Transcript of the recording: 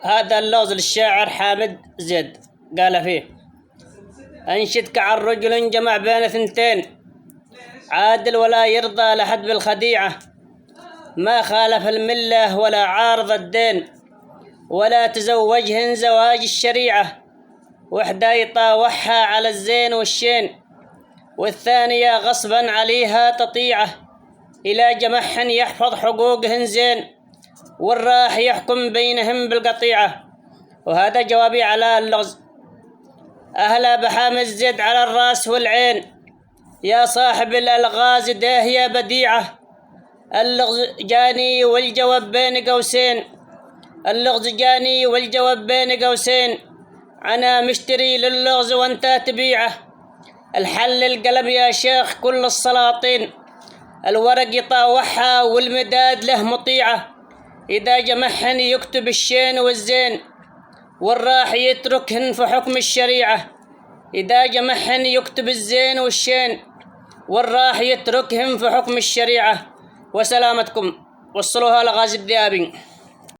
هذا اللوز للشاعر حامد زيد قال فيه: أنشدك عن رجل جمع بين ثنتين، عادل ولا يرضى لحد بالخديعة، ما خالف الملة ولا عارض الدين، ولا تزوجهن زواج الشريعة، وحدة يطاوعها على الزين والشين، والثانية غصبا عليها تطيعه، إلى جمعهن يحفظ حقوقهن زين، والراح يحكم بينهم بالقطيعة. وهذا جوابي على اللغز. أهلا بحامد زيد على الراس والعين، يا صاحب الألغاز داهية بديعة، اللغز جاني والجواب بين قوسين، اللغز جاني والجواب بين قوسين، أنا مشتري للغز وانت تبيعه، الحل القلم يا شيخ كل السلاطين، الورق يطاوعها والمداد له مطيعة، إذا جمعهن يكتب الشين والزين، والراح يتركهن في حكم الشريعة، إذا جمعهن يكتب الزين والشين، والراح يتركهن في حكم الشريعة. وسلامتكم. وصلوها لغازي الذئابي.